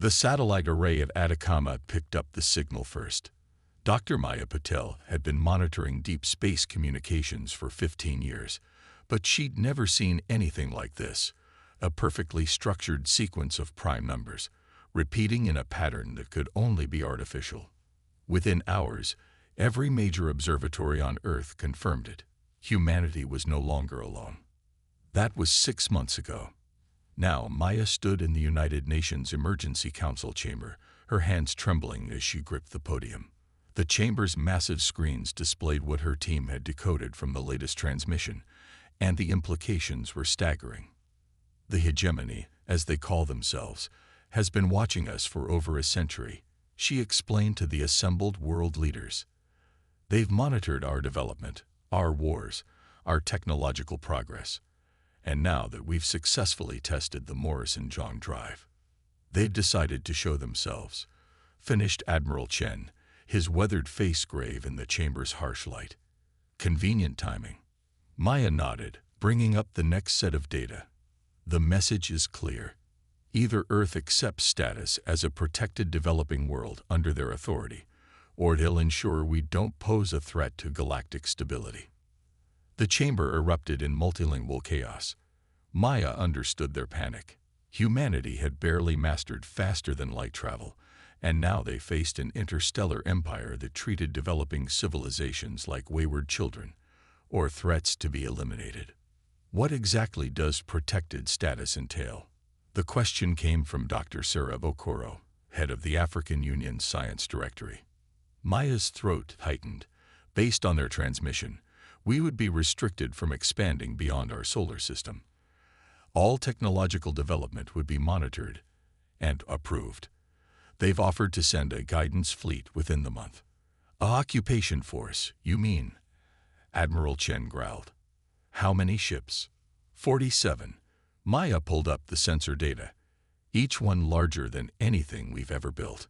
The satellite array at Atacama picked up the signal first. Dr. Maya Patel had been monitoring deep space communications for 15 years, but she'd never seen anything like this, a perfectly structured sequence of prime numbers, repeating in a pattern that could only be artificial. Within hours, every major observatory on Earth confirmed it. Humanity was no longer alone. That was 6 months ago. Now, Maya stood in the United Nations Emergency Council chamber, her hands trembling as she gripped the podium. The chamber's massive screens displayed what her team had decoded from the latest transmission, and the implications were staggering. The hegemony, as they call themselves, has been watching us for over a century, she explained to the assembled world leaders. They've monitored our development, our wars, our technological progress, and now that we've successfully tested the Morrison-John drive, they've decided to show themselves, finished Admiral Chen, his weathered face grave in the chamber's harsh light. Convenient timing. Maya nodded, bringing up the next set of data. The message is clear. Either Earth accepts status as a protected developing world under their authority, or they'll ensure we don't pose a threat to galactic stability. The chamber erupted in multilingual chaos. Maya understood their panic. Humanity had barely mastered faster-than-light travel, and now they faced an interstellar empire that treated developing civilizations like wayward children, or threats to be eliminated. What exactly does protected status entail? The question came from Dr. Sarah Bokoro, head of the African Union's Science Directory. Maya's throat tightened. Based on their transmission, we would be restricted from expanding beyond our solar system. All technological development would be monitored and approved. They've offered to send a guidance fleet within the month. A occupation force, you mean? Admiral Chen growled. How many ships? 47. Maya pulled up the sensor data, each one larger than anything we've ever built.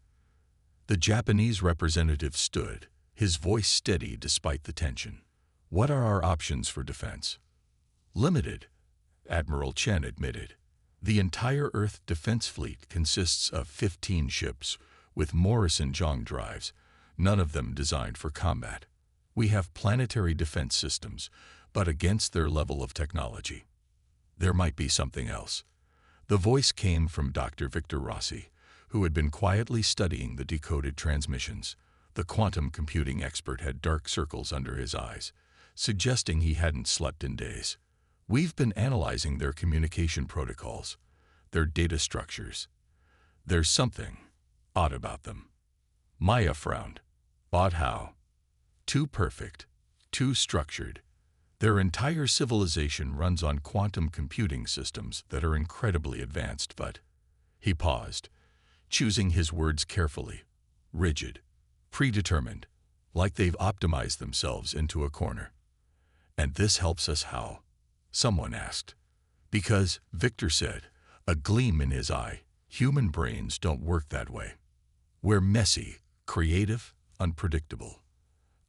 The Japanese representative stood, his voice steady despite the tension. What are our options for defense? Limited, Admiral Chen admitted. The entire Earth defense fleet consists of 15 ships with Morrison-John drives, none of them designed for combat. We have planetary defense systems, but against their level of technology. There might be something else. The voice came from Dr. Victor Rossi, who had been quietly studying the decoded transmissions. The quantum computing expert had dark circles under his eyes, suggesting he hadn't slept in days. We've been analyzing their communication protocols, their data structures. There's something odd about them. Maya frowned. Odd how? Too perfect, too structured. Their entire civilization runs on quantum computing systems that are incredibly advanced, but... He paused, choosing his words carefully. Rigid, predetermined, like they've optimized themselves into a corner. And this helps us how? Someone asked. Because, Victor said, a gleam in his eye, human brains don't work that way. We're messy, creative, unpredictable.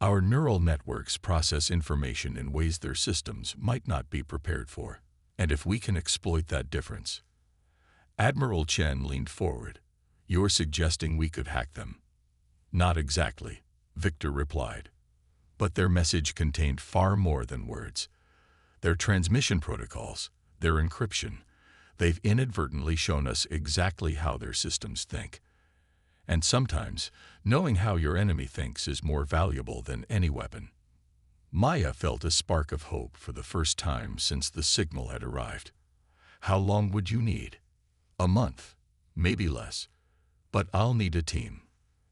Our neural networks process information in ways their systems might not be prepared for. And if we can exploit that difference... Admiral Chen leaned forward. You're suggesting we could hack them? Not exactly, Victor replied. But their message contained far more than words. Their transmission protocols, their encryption, they've inadvertently shown us exactly how their systems think. And sometimes, knowing how your enemy thinks is more valuable than any weapon. Maya felt a spark of hope for the first time since the signal had arrived. How long would you need? A month, maybe less. But I'll need a team.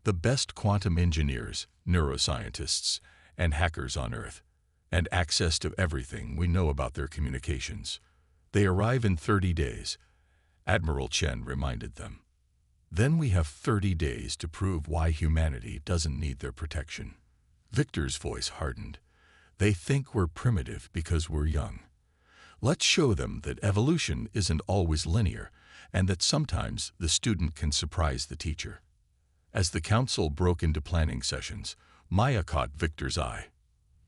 The best quantum engineers, neuroscientists, and hackers on Earth, and access to everything we know about their communications. They arrive in 30 days, Admiral Chen reminded them. Then we have 30 days to prove why humanity doesn't need their protection. Victor's voice hardened. They think we're primitive because we're young. Let's show them that evolution isn't always linear, and that sometimes the student can surprise the teacher. As the council broke into planning sessions, Maya caught Victor's eye.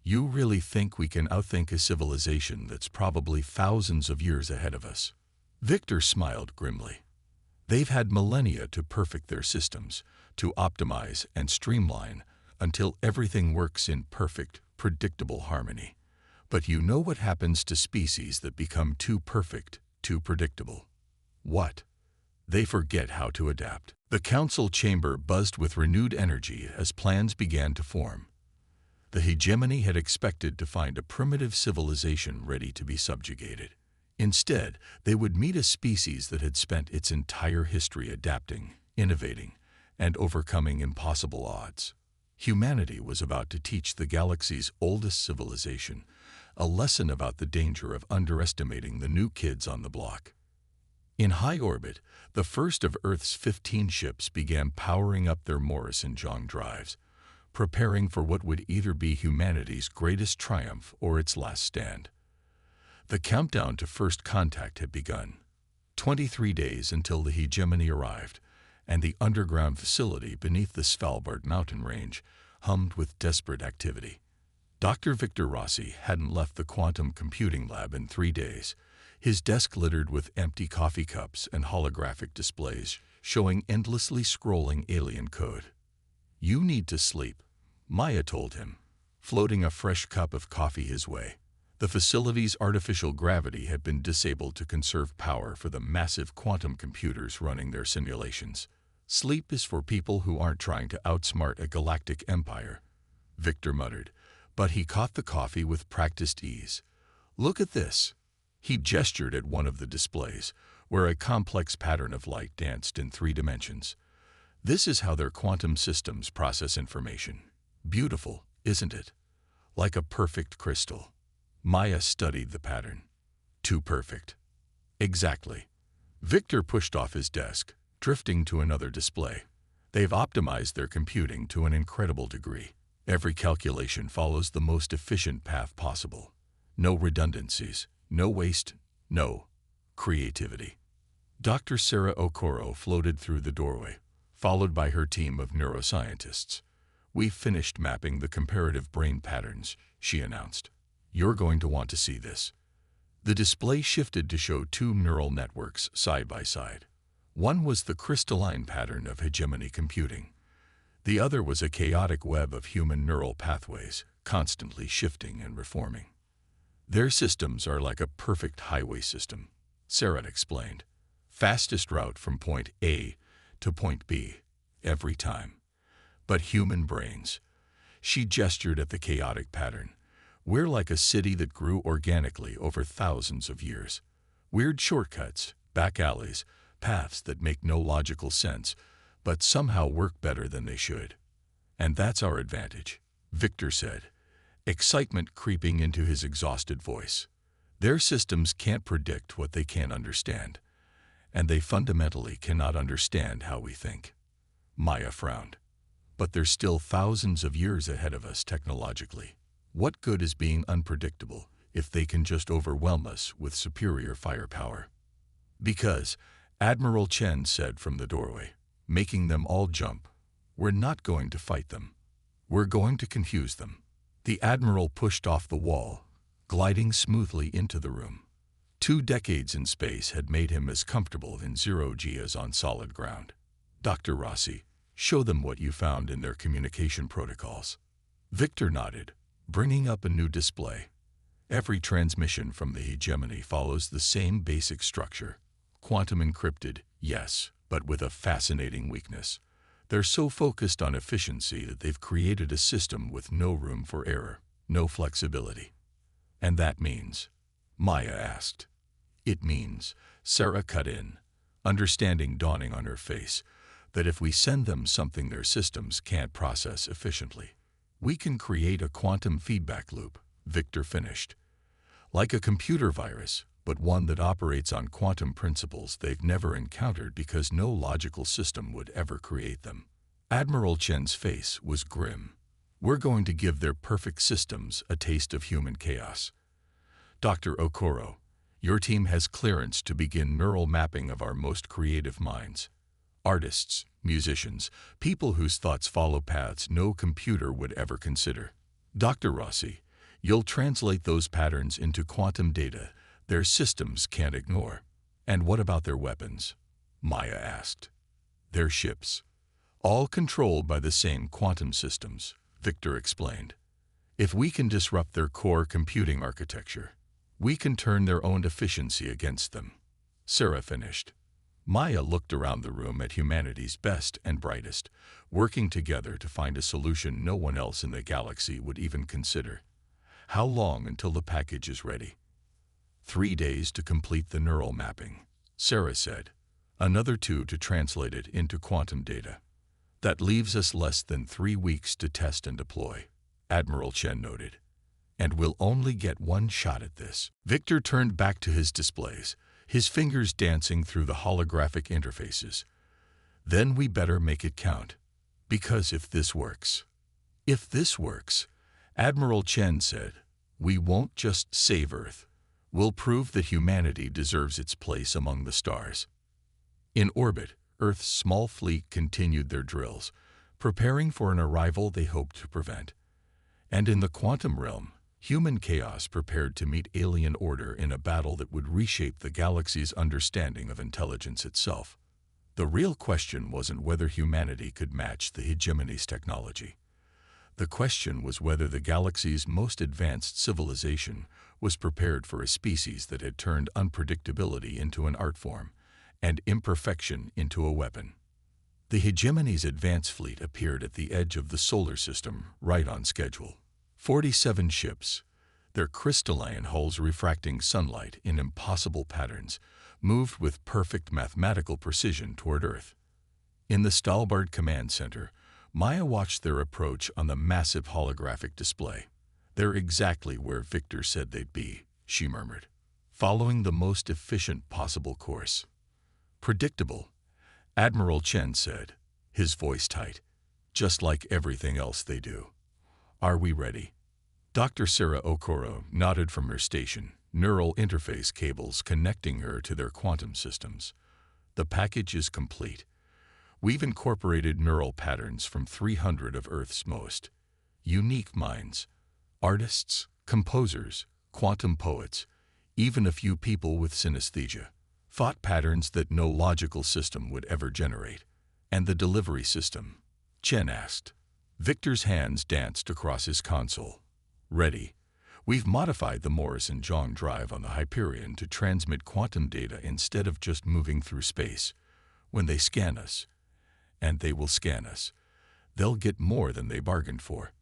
You really think we can outthink a civilization that's probably thousands of years ahead of us? Victor smiled grimly. They've had millennia to perfect their systems, to optimize and streamline until everything works in perfect, predictable harmony. But you know what happens to species that become too perfect, too predictable? What? They forget how to adapt. The council chamber buzzed with renewed energy as plans began to form. The hegemony had expected to find a primitive civilization ready to be subjugated. Instead, they would meet a species that had spent its entire history adapting, innovating, and overcoming impossible odds. Humanity was about to teach the galaxy's oldest civilization a lesson about the danger of underestimating the new kids on the block. In high orbit, the first of Earth's 15 ships began powering up their Morris and John drives, preparing for what would either be humanity's greatest triumph or its last stand. The countdown to first contact had begun. 23 days until the hegemony arrived, and the underground facility beneath the Svalbard mountain range hummed with desperate activity. Dr. Victor Rossi hadn't left the quantum computing lab in 3 days, his desk littered with empty coffee cups and holographic displays showing endlessly scrolling alien code. "You need to sleep," Maya told him, floating a fresh cup of coffee his way. The facility's artificial gravity had been disabled to conserve power for the massive quantum computers running their simulations. "Sleep is for people who aren't trying to outsmart a galactic empire," Victor muttered, but he caught the coffee with practiced ease. "Look at this." He gestured at one of the displays, where a complex pattern of light danced in 3 dimensions. "This is how their quantum systems process information. Beautiful, isn't it? Like a perfect crystal." Maya studied the pattern. "Too perfect." "Exactly." Victor pushed off his desk, drifting to another display. "They've optimized their computing to an incredible degree. Every calculation follows the most efficient path possible. No redundancies, no waste, no creativity." Dr. Sarah Okoro floated through the doorway, followed by her team of neuroscientists. "We've finished mapping the comparative brain patterns," she announced. "You're going to want to see this." The display shifted to show 2 neural networks side by side. One was the crystalline pattern of hegemony computing. The other was a chaotic web of human neural pathways, constantly shifting and reforming. "Their systems are like a perfect highway system," Sarah explained. "Fastest route from point A to point B, every time. But human brains," she gestured at the chaotic pattern, "we're like a city that grew organically over thousands of years. Weird shortcuts, back alleys, paths that make no logical sense, but somehow work better than they should. And that's our advantage," Victor said, excitement creeping into his exhausted voice. "Their systems can't predict what they can't understand, and they fundamentally cannot understand how we think." Maya frowned. "But they're still thousands of years ahead of us technologically. What good is being unpredictable if they can just overwhelm us with superior firepower?" "Because," Admiral Chen said from the doorway, making them all jump, "we're not going to fight them. We're going to confuse them." The Admiral pushed off the wall, gliding smoothly into the room. 2 decades in space had made him as comfortable in 0G as on solid ground. "Dr. Rossi, show them what you found in their communication protocols." Victor nodded, bringing up a new display. "Every transmission from the hegemony follows the same basic structure. Quantum encrypted, yes, but with a fascinating weakness. They're so focused on efficiency that they've created a system with no room for error, no flexibility." "And that means?" Maya asked. "It means," Sarah cut in, understanding dawning on her face, "that if we send them something their systems can't process efficiently, we can create a quantum feedback loop," Victor finished. "Like a computer virus, but one that operates on quantum principles they've never encountered because no logical system would ever create them." Admiral Chen's face was grim. "We're going to give their perfect systems a taste of human chaos. Dr. Okoro, your team has clearance to begin neural mapping of our most creative minds. Artists, musicians, people whose thoughts follow paths no computer would ever consider. Dr. Rossi, you'll translate those patterns into quantum data their systems can't ignore." "And what about their weapons?" Maya asked. "They're ships, all controlled by the same quantum systems," Victor explained. "If we can disrupt their core computing architecture, we can turn their own efficiency against them," Sarah finished. Maya looked around the room at humanity's best and brightest, working together to find a solution no one else in the galaxy would even consider. "How long until the package is ready?" 3 days to complete the neural mapping," Sarah said. "Another 2 to translate it into quantum data. That leaves us less than 3 weeks to test and deploy," Admiral Chen noted. "And we'll only get one shot at this." Victor turned back to his displays, his fingers dancing through the holographic interfaces. "Then we better make it count. Because if this works," Admiral Chen said, "we won't just save Earth. We'll prove that humanity deserves its place among the stars." In orbit, Earth's small fleet continued their drills, preparing for an arrival they hoped to prevent. And in the quantum realm, human chaos prepared to meet alien order in a battle that would reshape the galaxy's understanding of intelligence itself. The real question wasn't whether humanity could match the hegemony's technology. The question was whether the galaxy's most advanced civilization was prepared for a species that had turned unpredictability into an art form and imperfection into a weapon. The hegemony's advance fleet appeared at the edge of the solar system, right on schedule. 47 ships, their crystalline hulls refracting sunlight in impossible patterns, moved with perfect mathematical precision toward Earth. In the Stalbard Command Center, Maya watched their approach on the massive holographic display. "They're exactly where Victor said they'd be," she murmured, "following the most efficient possible course." "Predictable," Admiral Chen said, his voice tight, "just like everything else they do. Are we ready?" Dr. Sarah Okoro nodded from her station, neural interface cables connecting her to their quantum systems. "The package is complete. We've incorporated neural patterns from 300 of Earth's most unique minds, artists, composers, quantum poets, even a few people with synesthesia. Thought patterns that no logical system would ever generate." "And the delivery system?" Chen asked. Victor's hands danced across his console. "Ready. We've modified the Morris and John drive on the Hyperion to transmit quantum data instead of just moving through space. When they scan us, and they will scan us, they'll get more than they bargained for."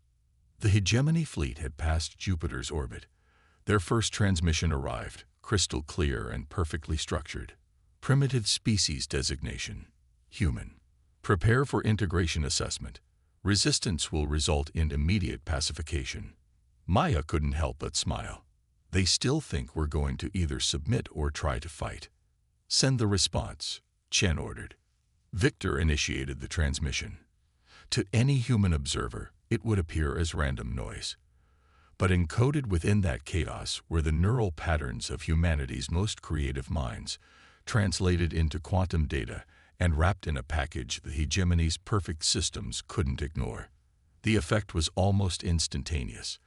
The hegemony fleet had passed Jupiter's orbit. Their first transmission arrived, crystal clear and perfectly structured. "Primitive species designation: human. Prepare for integration assessment. Resistance will result in immediate pacification." Maya couldn't help but smile. "They still think we're going to either submit or try to fight." "Send the response," Chen ordered. Victor initiated the transmission. To any human observer, it would appear as random noise. But encoded within that chaos were the neural patterns of humanity's most creative minds, translated into quantum data and wrapped in a package the hegemony's perfect systems couldn't ignore. The effect was almost instantaneous.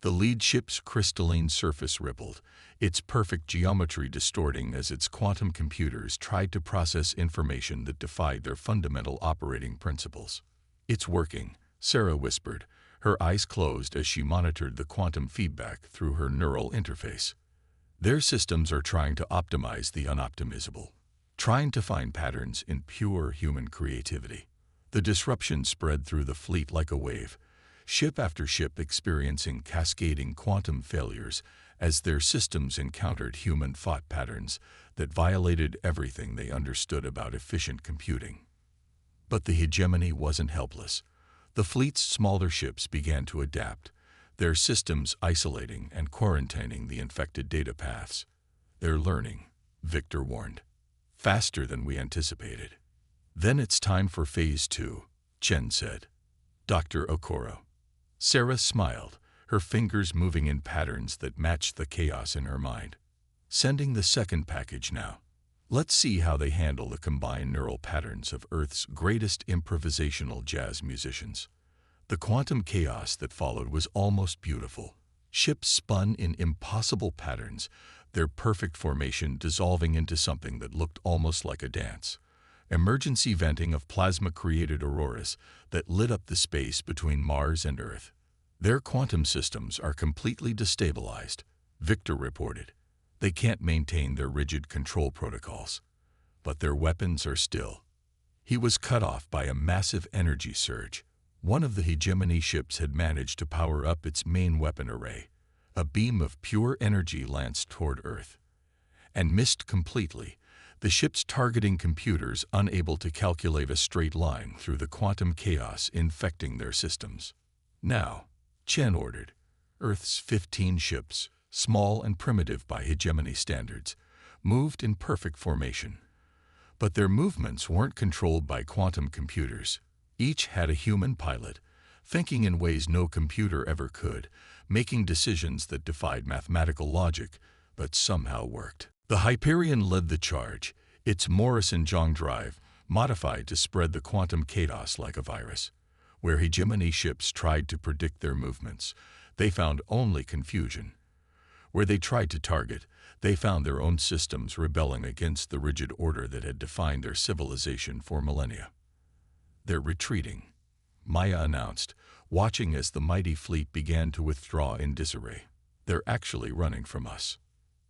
The lead ship's crystalline surface rippled, its perfect geometry distorting as its quantum computers tried to process information that defied their fundamental operating principles. "It's working," Sarah whispered, her eyes closed as she monitored the quantum feedback through her neural interface. "Their systems are trying to optimize the unoptimizable, trying to find patterns in pure human creativity." The disruption spread through the fleet like a wave, ship after ship experiencing cascading quantum failures as their systems encountered human thought patterns that violated everything they understood about efficient computing. But the hegemony wasn't helpless. The fleet's smaller ships began to adapt, their systems isolating and quarantining the infected data paths. "They're learning," Victor warned, "faster than we anticipated." "Then it's time for Phase 2, Chen said. "Dr. Okoro." Sarah smiled, her fingers moving in patterns that matched the chaos in her mind. "Sending the second package now. Let's see how they handle the combined neural patterns of Earth's greatest improvisational jazz musicians." The quantum chaos that followed was almost beautiful. Ships spun in impossible patterns, their perfect formation dissolving into something that looked almost like a dance. emergency venting of plasma-created auroras that lit up the space between Mars and Earth. Their quantum systems are completely destabilized, Victor reported. They can't maintain their rigid control protocols. But their weapons are still. He was cut off by a massive energy surge. One of the hegemony ships had managed to power up its main weapon array. A beam of pure energy lanced toward Earth. And missed completely, the ship's targeting computers unable to calculate a straight line through the quantum chaos infecting their systems. Now, Chen ordered, Earth's 15 ships, small and primitive by hegemony standards, moved in perfect formation. But their movements weren't controlled by quantum computers. Each had a human pilot, thinking in ways no computer ever could, making decisions that defied mathematical logic, but somehow worked. The Hyperion led the charge, its Morrison-Jong drive modified to spread the quantum chaos like a virus. Where hegemony ships tried to predict their movements, they found only confusion. Where they tried to target, they found their own systems rebelling against the rigid order that had defined their civilization for millennia. They're retreating, Maya announced, watching as the mighty fleet began to withdraw in disarray. They're actually running from us.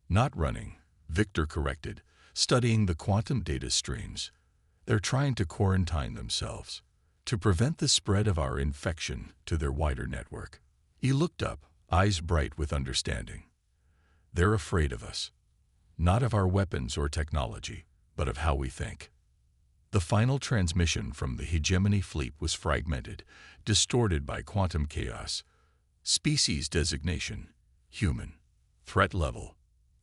Not running, Victor corrected, studying the quantum data streams. They're trying to quarantine themselves, to prevent the spread of our infection to their wider network. He looked up, eyes bright with understanding. They're afraid of us. Not of our weapons or technology, but of how we think. The final transmission from the hegemony fleet was fragmented, distorted by quantum chaos. Species designation, human. Threat level,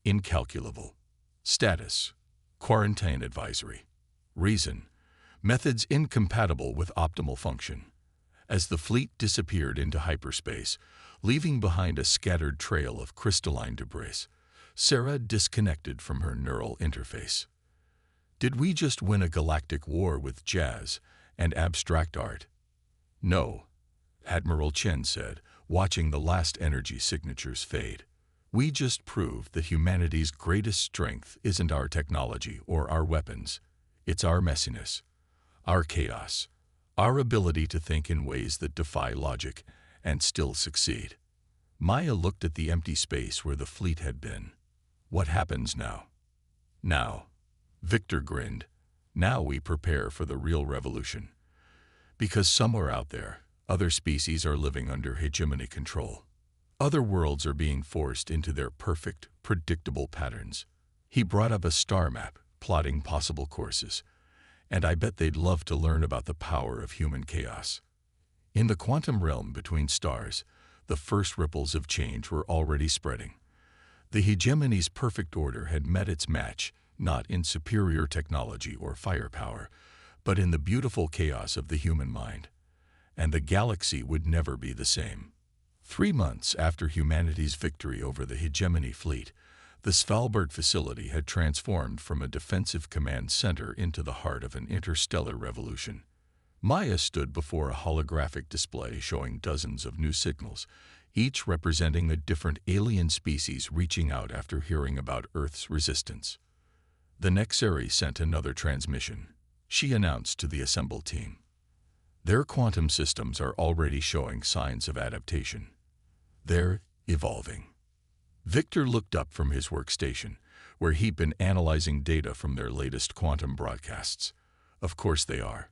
incalculable. Status, quarantine advisory. Reason, methods incompatible with optimal function. As the fleet disappeared into hyperspace, leaving behind a scattered trail of crystalline debris, Sarah disconnected from her neural interface. Did we just win a galactic war with jazz and abstract art? No, Admiral Chen said, watching the last energy signatures fade. We just proved that humanity's greatest strength isn't our technology or our weapons. It's our messiness, our chaos, our ability to think in ways that defy logic and still succeed. Maya looked at the empty space where the fleet had been. What happens now? Now, Victor grinned. Now we prepare for the real revolution. Because somewhere out there, other species are living under hegemony control. Other worlds are being forced into their perfect, predictable patterns. He brought up a star map, plotting possible courses. And I bet they'd love to learn about the power of human chaos. In the quantum realm between stars, the first ripples of change were already spreading. The hegemony's perfect order had met its match, not in superior technology or firepower, but in the beautiful chaos of the human mind. And the galaxy would never be the same. 3 months after humanity's victory over the hegemony fleet, the Svalbard facility had transformed from a defensive command center into the heart of an interstellar revolution. Maya stood before a holographic display showing dozens of new signals, each representing a different alien species reaching out after hearing about Earth's resistance. The Nexari sent another transmission, she announced to the assembled team. Their quantum systems are already showing signs of adaptation. They're evolving. Victor looked up from his workstation, where he'd been analyzing data from their latest quantum broadcasts. Of course they are.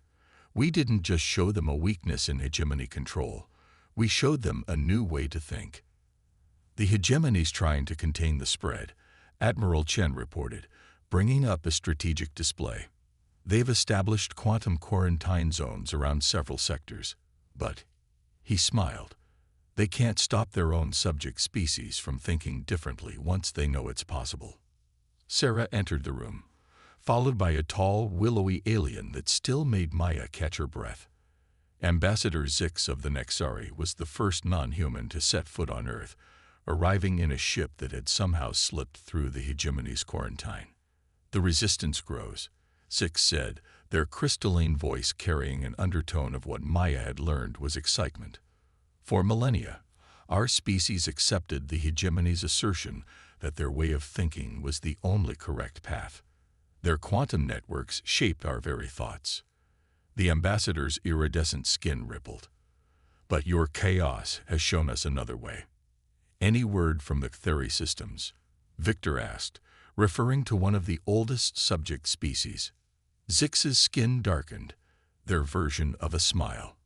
We didn't just show them a weakness in hegemony control. We showed them a new way to think. The hegemony's trying to contain the spread, Admiral Chen reported, bringing up a strategic display. They've established quantum quarantine zones around several sectors. But, he smiled, they can't stop their own subject species from thinking differently once they know it's possible. Sarah entered the room, followed by a tall, willowy alien that still made Maya catch her breath. Ambassador Zix of the Nexari was the first non-human to set foot on Earth, arriving in a ship that had somehow slipped through the hegemony's quarantine. The resistance grows, Zix said, their crystalline voice carrying an undertone of what Maya had learned was excitement. For millennia, our species accepted the hegemony's assertion that their way of thinking was the only correct path. Their quantum networks shaped our very thoughts. The ambassador's iridescent skin rippled. But your chaos has shown us another way. Any word from the Theory systems? Victor asked, referring to one of the oldest subject species. Zix's skin darkened, their version of a smile.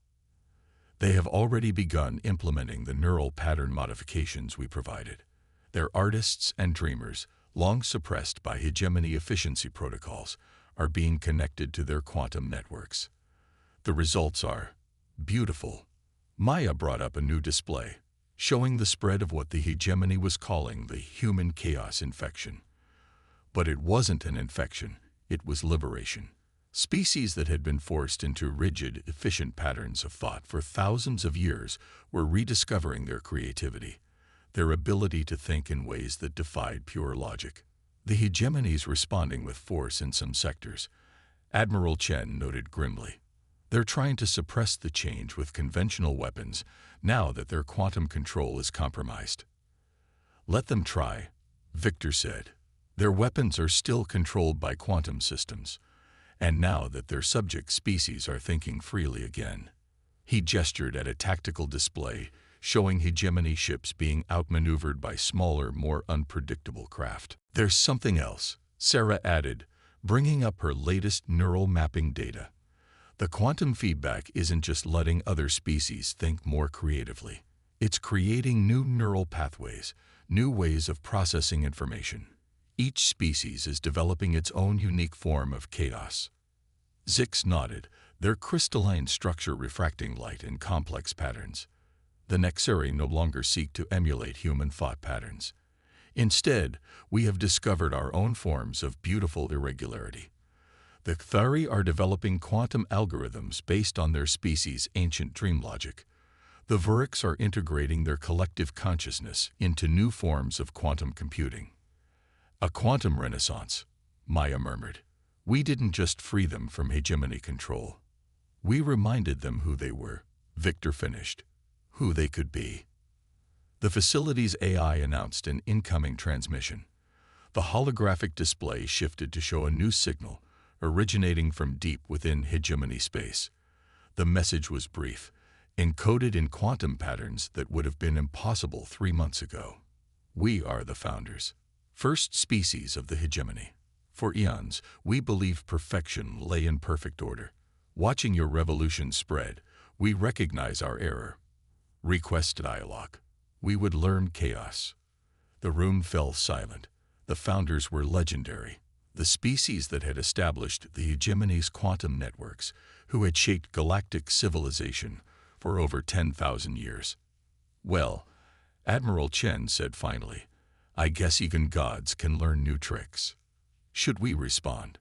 They have already begun implementing the neural pattern modifications we provided. Their artists and dreamers, long suppressed by hegemony efficiency protocols, are being connected to their quantum networks. The results are beautiful. Maya brought up a new display, showing the spread of what the hegemony was calling the human chaos infection. But it wasn't an infection, it was liberation. Species that had been forced into rigid, efficient patterns of thought for thousands of years were rediscovering their creativity, their ability to think in ways that defied pure logic. The hegemony's responding with force in some sectors, Admiral Chen noted grimly. They're trying to suppress the change with conventional weapons now that their quantum control is compromised. Let them try, Victor said. Their weapons are still controlled by quantum systems, and now that their subject species are thinking freely again. He gestured at a tactical display showing hegemony ships being outmaneuvered by smaller, more unpredictable craft. There's something else, Sarah added, bringing up her latest neural mapping data. The quantum feedback isn't just letting other species think more creatively. It's creating new neural pathways, new ways of processing information. Each species is developing its own unique form of chaos. Zix nodded, their crystalline structure refracting light in complex patterns. The Nexari no longer seek to emulate human thought patterns. Instead, we have discovered our own forms of beautiful irregularity. The Cthari are developing quantum algorithms based on their species' ancient dream logic. The Vuriks are integrating their collective consciousness into new forms of quantum computing. A quantum renaissance, Maya murmured. We didn't just free them from hegemony control. We reminded them who they were, Victor finished, who they could be. The facility's AI announced an incoming transmission. The holographic display shifted to show a new signal, originating from deep within hegemony space. The message was brief, encoded in quantum patterns that would have been impossible 3 months ago. We are the founders, first species of the hegemony. For eons, we believed perfection lay in perfect order. Watching your revolution spread, we recognize our error. Request dialogue. We would learn chaos. The room fell silent. The founders were legendary. The species that had established the hegemony's quantum networks, who had shaped galactic civilization for over 10,000 years. Well, Admiral Chen said finally, I guess even gods can learn new tricks. Should we respond?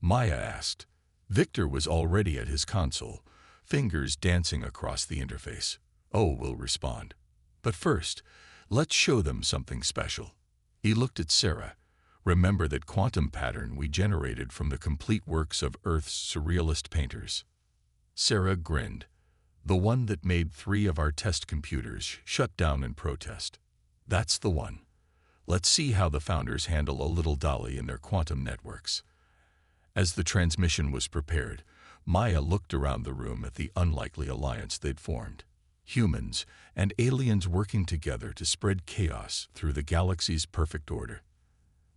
Maya asked. Victor was already at his console, fingers dancing across the interface. Oh, we'll respond. But first, let's show them something special. He looked at Sarah. Remember that quantum pattern we generated from the complete works of Earth's surrealist painters? Sarah grinned. The one that made 3 of our test computers shut down in protest. That's the one. Let's see how the founders handle a little dolly in their quantum networks. As the transmission was prepared, Maya looked around the room at the unlikely alliance they'd formed. Humans and aliens working together to spread chaos through the galaxy's perfect order.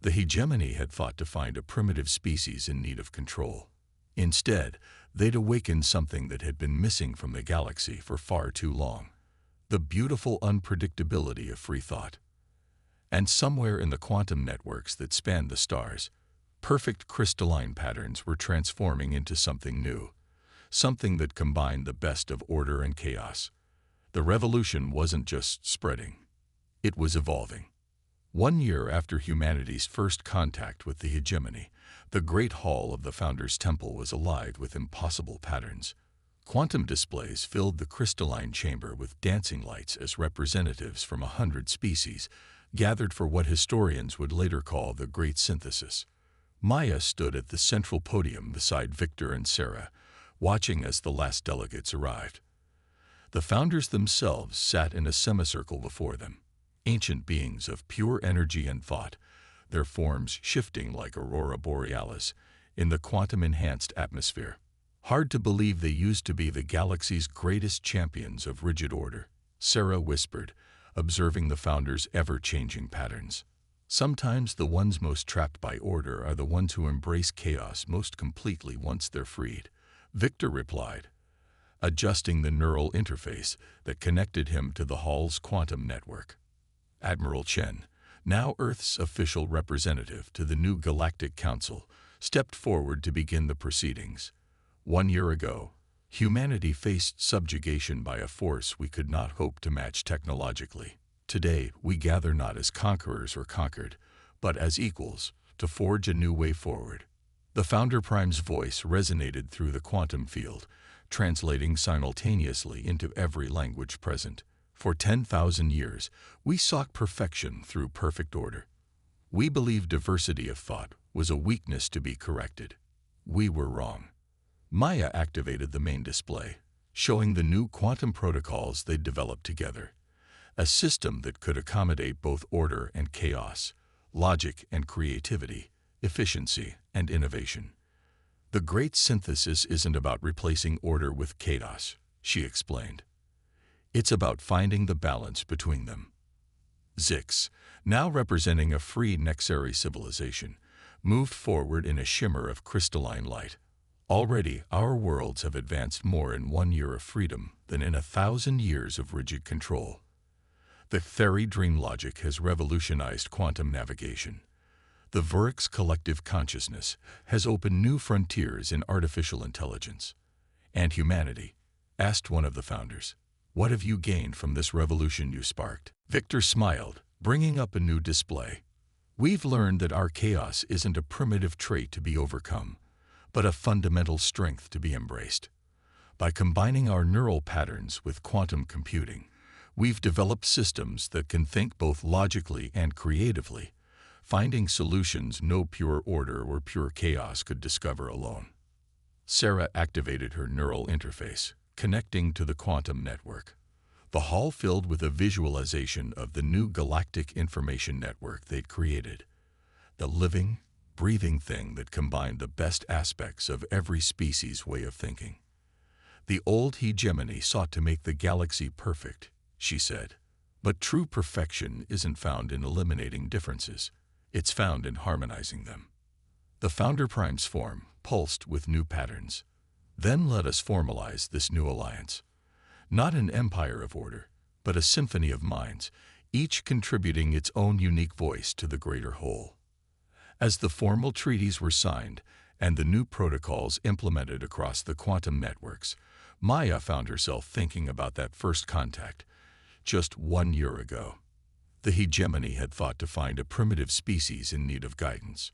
The hegemony had thought to find a primitive species in need of control. Instead, they'd awakened something that had been missing from the galaxy for far too long. The beautiful unpredictability of free thought. And somewhere in the quantum networks that spanned the stars, perfect crystalline patterns were transforming into something new, something that combined the best of order and chaos. The revolution wasn't just spreading, it was evolving. 1 year after humanity's first contact with the hegemony, the Great Hall of the Founders' Temple was alive with impossible patterns. Quantum displays filled the crystalline chamber with dancing lights as representatives from 100 species gathered for what historians would later call the Great Synthesis. Maya stood at the central podium beside Victor and Sarah, watching as the last delegates arrived. The founders themselves sat in a semicircle before them, ancient beings of pure energy and thought, their forms shifting like aurora borealis in the quantum-enhanced atmosphere. Hard to believe they used to be the galaxy's greatest champions of rigid order, Sarah whispered, observing the founders' ever-changing patterns. Sometimes the ones most trapped by order are the ones who embrace chaos most completely once they're freed, Victor replied, adjusting the neural interface that connected him to the Hall's quantum network. Admiral Chen, now Earth's official representative to the new Galactic Council, stepped forward to begin the proceedings. 1 year ago, humanity faced subjugation by a force we could not hope to match technologically. Today, we gather not as conquerors or conquered, but as equals, to forge a new way forward. The Founder Prime's voice resonated through the quantum field, translating simultaneously into every language present. For 10,000 years, we sought perfection through perfect order. We believed diversity of thought was a weakness to be corrected. We were wrong. Maya activated the main display, showing the new quantum protocols they'd developed together. A system that could accommodate both order and chaos, logic and creativity, efficiency and innovation. The great synthesis isn't about replacing order with chaos, she explained. It's about finding the balance between them. Zix, now representing a free Nexari civilization, moved forward in a shimmer of crystalline light. Already, our worlds have advanced more in 1 year of freedom than in 1,000 years of rigid control. The Theri dream logic has revolutionized quantum navigation. The Vurik's collective consciousness has opened new frontiers in artificial intelligence. And humanity, asked one of the founders, what have you gained from this revolution you sparked? Victor smiled, bringing up a new display. We've learned that our chaos isn't a primitive trait to be overcome, but a fundamental strength to be embraced. By combining our neural patterns with quantum computing, we've developed systems that can think both logically and creatively, finding solutions no pure order or pure chaos could discover alone. Sarah activated her neural interface, connecting to the quantum network. The hall filled with a visualization of the new galactic information network they'd created. The living, breathing thing that combined the best aspects of every species' way of thinking. The old hegemony sought to make the galaxy perfect, she said. But true perfection isn't found in eliminating differences. It's found in harmonizing them. The Founder Prime's form pulsed with new patterns. Then let us formalize this new alliance. Not an empire of order, but a symphony of minds, each contributing its own unique voice to the greater whole. As the formal treaties were signed and the new protocols implemented across the quantum networks, Maya found herself thinking about that first contact, just 1 year ago. The hegemony had thought to find a primitive species in need of guidance.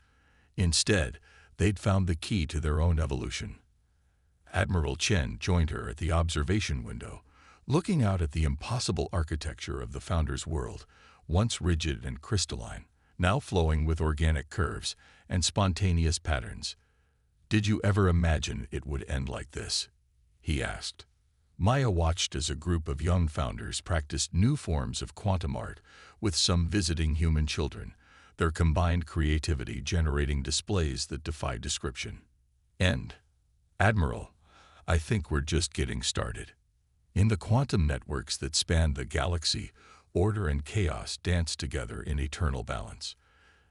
Instead, they'd found the key to their own evolution. Admiral Chen joined her at the observation window, looking out at the impossible architecture of the Founder's world, once rigid and crystalline, now flowing with organic curves and spontaneous patterns. Did you ever imagine it would end like this? He asked. Maya watched as a group of young founders practiced new forms of quantum art with some visiting human children, their combined creativity generating displays that defy description. Admiral, I think we're just getting started. In the quantum networks that span the galaxy, order and chaos dance together in eternal balance.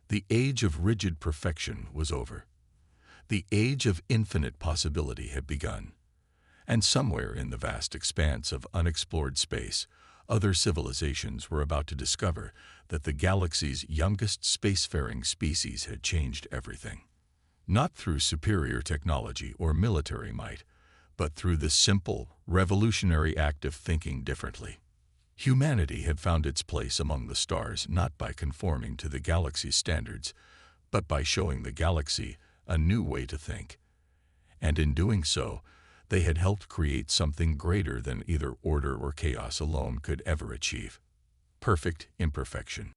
The age of rigid perfection was over. The age of infinite possibility had begun. And somewhere in the vast expanse of unexplored space, other civilizations were about to discover that the galaxy's youngest spacefaring species had changed everything. Not through superior technology or military might, but through the simple, revolutionary act of thinking differently. Humanity had found its place among the stars not by conforming to the galaxy's standards, but by showing the galaxy a new way to think. And in doing so, they had helped create something greater than either order or chaos alone could ever achieve. Perfect imperfection.